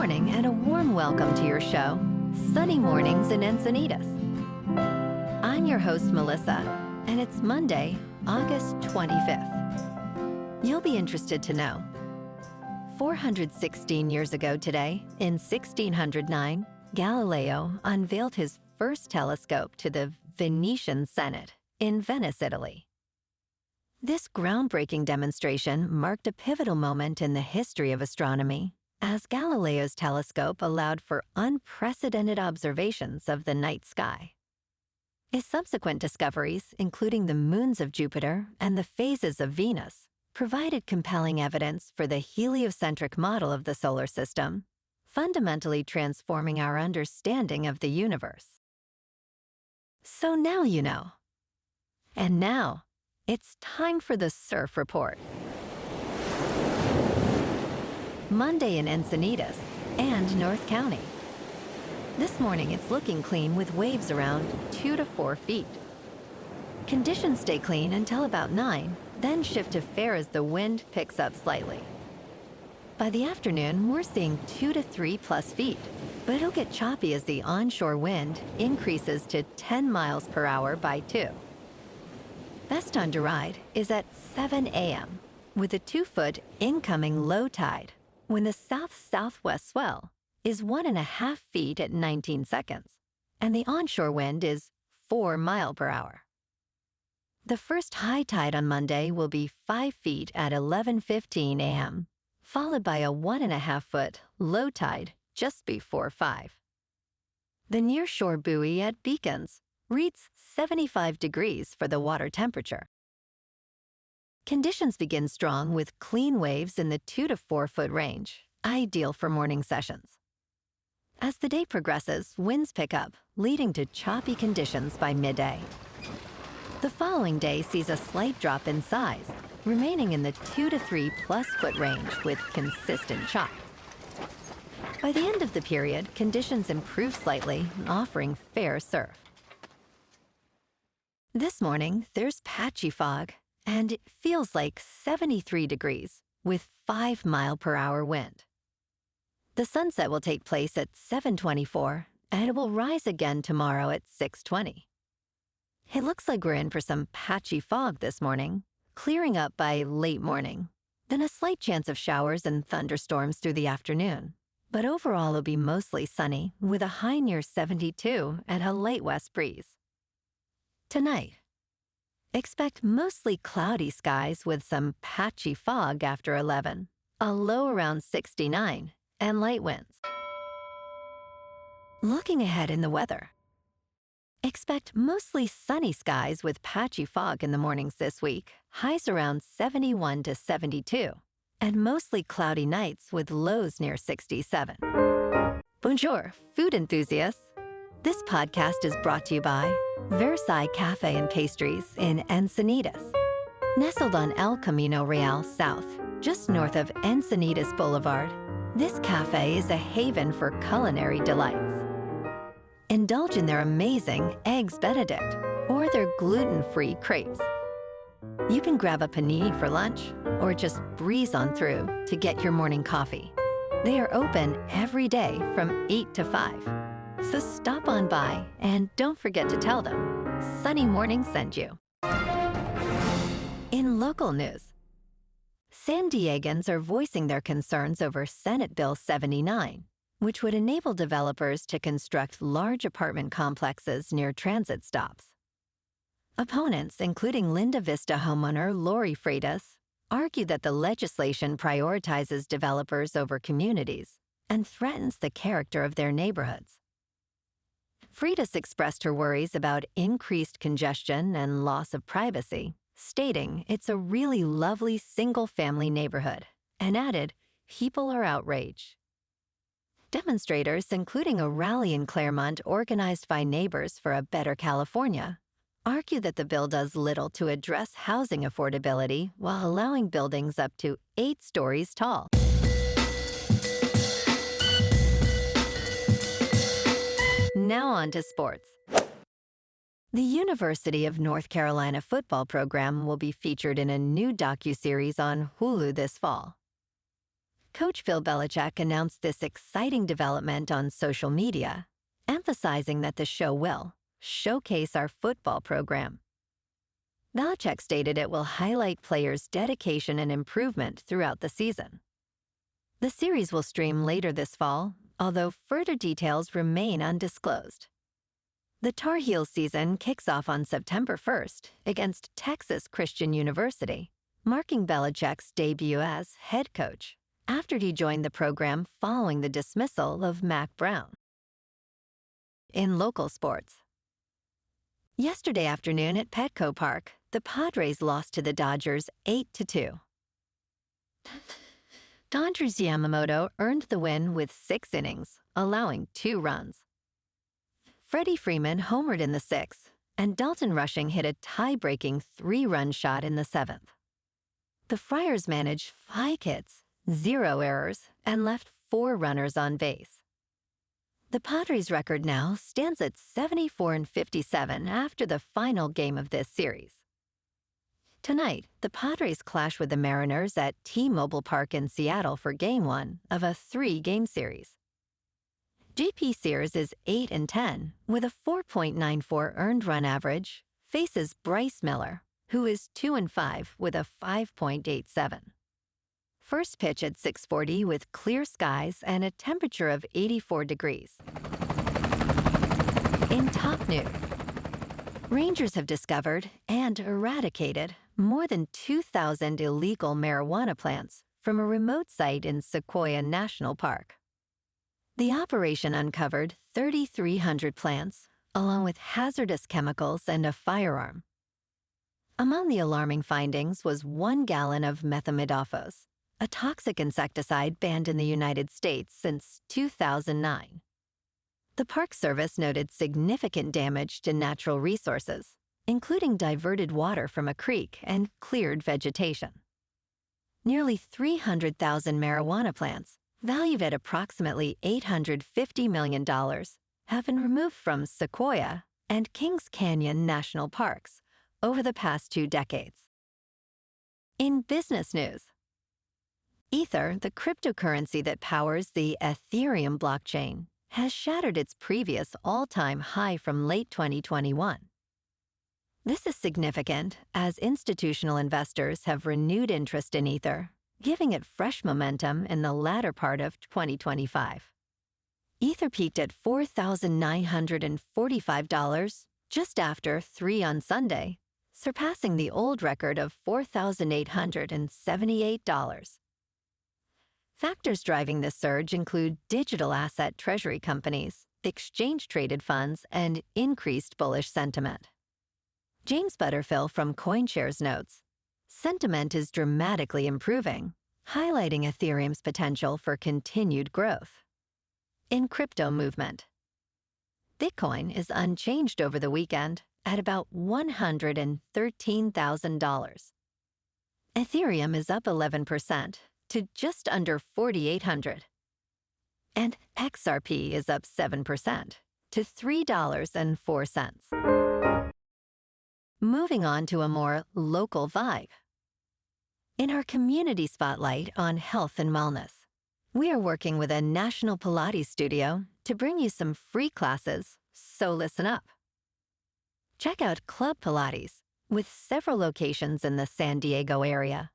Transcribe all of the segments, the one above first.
morning and a warm welcome to your show, Sunny Mornings in Encinitas. I'm your host, Melissa, and it's Monday, August 25th. You'll be interested to know 416 years ago today, in 1609, Galileo unveiled his first telescope to the Venetian Senate in Venice, Italy. This groundbreaking demonstration marked a pivotal moment in the history of astronomy, as Galileo's telescope allowed for unprecedented observations of the night sky. His subsequent discoveries, including the moons of Jupiter and the phases of Venus, provided compelling evidence for the heliocentric model of the solar system, fundamentally transforming our understanding of the universe. So now you know. And now, it's time for the Surf Report. Monday in Encinitas and North County. This morning it's looking clean with waves around 2 to 4 feet. Conditions stay clean until about 9, then shift to fair as the wind picks up slightly. By the afternoon, we're seeing 2 to 3 plus feet, but it'll get choppy as the onshore wind increases to 10 miles per hour by 2. Best time to ride is at 7 a.m. with a 2-foot incoming low tide when the south-southwest swell is 1.5 feet at 19 seconds, and the onshore wind is 4 miles per hour. The first high tide on Monday will be 5 feet at 11:15 a.m., followed by a 1.5-foot low tide just before 5. The nearshore buoy at Beacons reads 75 degrees for the water temperature. Conditions begin strong with clean waves in the 2 to 4 foot range, ideal for morning sessions. As the day progresses, winds pick up, leading to choppy conditions by midday. The following day sees a slight drop in size, remaining in the 2 to 3 plus foot range with consistent chop. By the end of the period, conditions improve slightly, offering fair surf. This morning, there's patchy fog, and it feels like 73 degrees with 5 mile per hour wind. The sunset will take place at 7:24, and it will rise again tomorrow at 6:20. It looks like we're in for some patchy fog this morning, clearing up by late morning, then a slight chance of showers and thunderstorms through the afternoon. But overall, it'll be mostly sunny, with a high near 72 and a light west breeze. Tonight, expect mostly cloudy skies with some patchy fog after 11, a low around 69, and light winds. Looking ahead in the weather, expect mostly sunny skies with patchy fog in the mornings this week, highs around 71 to 72, and mostly cloudy nights with lows near 67. Bonjour, food enthusiasts. This podcast is brought to you by Versailles Cafe and Pastries in Encinitas. Nestled on El Camino Real South, just north of Encinitas Boulevard, this cafe is a haven for culinary delights. Indulge in their amazing Eggs Benedict or their gluten-free crepes. You can grab a panini for lunch or just breeze on through to get your morning coffee. They are open every day from 8 to 5. So stop on by and don't forget to tell them Sunny Morning sent you. In local news, San Diegans are voicing their concerns over Senate Bill 79, which would enable developers to construct large apartment complexes near transit stops. Opponents, including Linda Vista homeowner Lori Freitas, argue that the legislation prioritizes developers over communities and threatens the character of their neighborhoods. Freitas expressed her worries about increased congestion and loss of privacy, stating it's a really lovely single-family neighborhood, and added, people are outraged. Demonstrators, including a rally in Claremont organized by Neighbors for a Better California, argue that the bill does little to address housing affordability while allowing buildings up to 8 stories tall. Now on to sports. The University of North Carolina football program will be featured in a new docuseries on Hulu this fall. Coach Phil Belichick announced this exciting development on social media, emphasizing that the show will showcase our football program. Belichick stated it will highlight players' dedication and improvement throughout the season. The series will stream later this fall, although further details remain undisclosed. The Tar Heels season kicks off on September 1st against Texas Christian University, marking Belichick's debut as head coach after he joined the program following the dismissal of Mac Brown. In local sports. Yesterday afternoon at Petco Park, the Padres lost to the Dodgers 8-2. Dodgers Yamamoto earned the win with 6 innings, allowing 2 runs. Freddie Freeman homered in the 6th, and Dalton Rushing hit a tie-breaking 3-run shot in the 7th. The Friars managed 5 hits, 0 errors, and left 4 runners on base. The Padres' record now stands at 74-57 after the final game of this series. Tonight, the Padres clash with the Mariners at T-Mobile Park in Seattle for Game 1 of a 3-game series. J.P. Sears is 8-10 with a 4.94 earned run average, faces Bryce Miller, who is 2-5 with a 5.87. First pitch at 6:40 with clear skies and a temperature of 84 degrees. In top news, Rangers have discovered and eradicated more than 2,000 illegal marijuana plants from a remote site in Sequoia National Park. The operation uncovered 3,300 plants, along with hazardous chemicals and a firearm. Among the alarming findings was 1 gallon of methimidopos, a toxic insecticide banned in the United States since 2009. The Park Service noted significant damage to natural resources, including diverted water from a creek and cleared vegetation. Nearly 300,000 marijuana plants, valued at approximately $850 million, have been removed from Sequoia and Kings Canyon National Parks over the past 2 decades. In business news, Ether, the cryptocurrency that powers the Ethereum blockchain, has shattered its previous all-time high from late 2021. This is significant as institutional investors have renewed interest in Ether, giving it fresh momentum in the latter part of 2025. Ether peaked at $4,945 just after 3 on Sunday, surpassing the old record of $4,878. Factors driving this surge include digital asset treasury companies, exchange-traded funds, and increased bullish sentiment. James Butterfill from CoinShares notes, "Sentiment is dramatically improving, highlighting Ethereum's potential for continued growth." In crypto movement, Bitcoin is unchanged over the weekend at about $113,000. Ethereum is up 11% to just under 4,800. And XRP is up 7% to $3.04. Moving on to a more local vibe. In our community spotlight on health and wellness, we are working with a national Pilates studio to bring you some free classes, so listen up. Check out Club Pilates, with several locations in the San Diego area.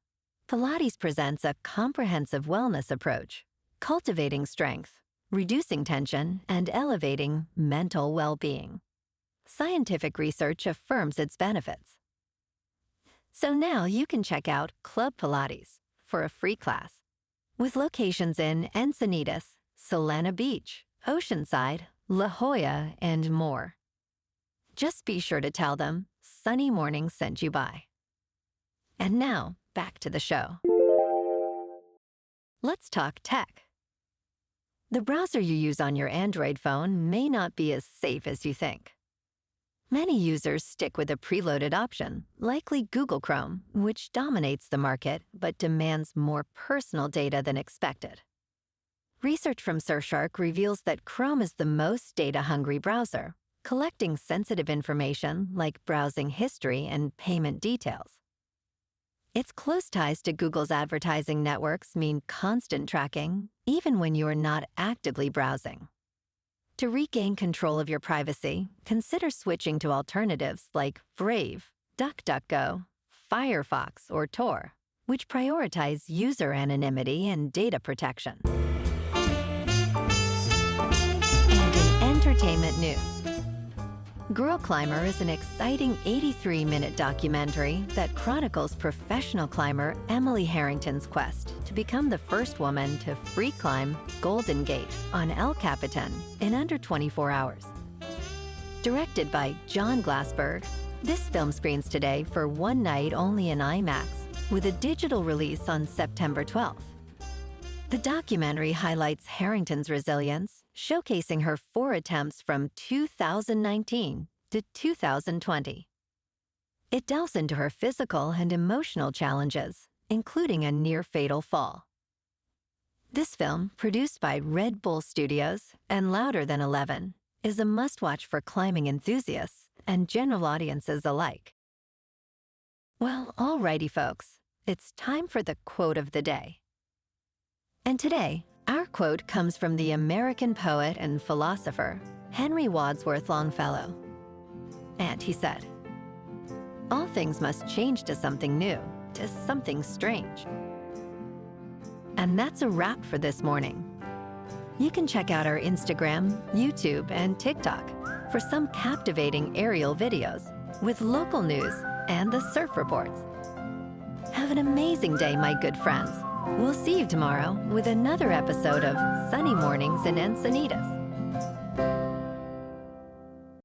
Pilates presents a comprehensive wellness approach, cultivating strength, reducing tension, and elevating mental well-being. Scientific research affirms its benefits. So now you can check out Club Pilates for a free class, with locations in Encinitas, Solana Beach, Oceanside, La Jolla, and more. Just be sure to tell them Sunny Morning sent you by. And now, back to the show. Let's talk tech. The browser you use on your Android phone may not be as safe as you think. Many users stick with a preloaded option, likely Google Chrome, which dominates the market but demands more personal data than expected. Research from Surfshark reveals that Chrome is the most data-hungry browser, collecting sensitive information like browsing history and payment details. Its close ties to Google's advertising networks mean constant tracking, even when you are not actively browsing. To regain control of your privacy, consider switching to alternatives like Brave, DuckDuckGo, Firefox, or Tor, which prioritize user anonymity and data protection. And in entertainment news, Girl Climber is an exciting 83-minute documentary that chronicles professional climber Emily Harrington's quest to become the first woman to free climb Golden Gate on El Capitan in under 24 hours. Directed by John Glassberg, this film screens today for one night only in IMAX, with a digital release on September 12th. The documentary highlights Harrington's resilience, showcasing her 4 attempts from 2019 to 2020. It delves into her physical and emotional challenges, including a near-fatal fall. This film, produced by Red Bull Studios and Louder Than 11, is a must-watch for climbing enthusiasts and general audiences alike. Well, alrighty folks, it's time for the quote of the day. And today, our quote comes from the American poet and philosopher, Henry Wadsworth Longfellow. And he said, "All things must change to something new, to something strange." And that's a wrap for this morning. You can check out our Instagram, YouTube, and TikTok for some captivating aerial videos with local news and the surf reports. Have an amazing day, my good friends. We'll see you tomorrow with another episode of Sunny Mornings in Encinitas.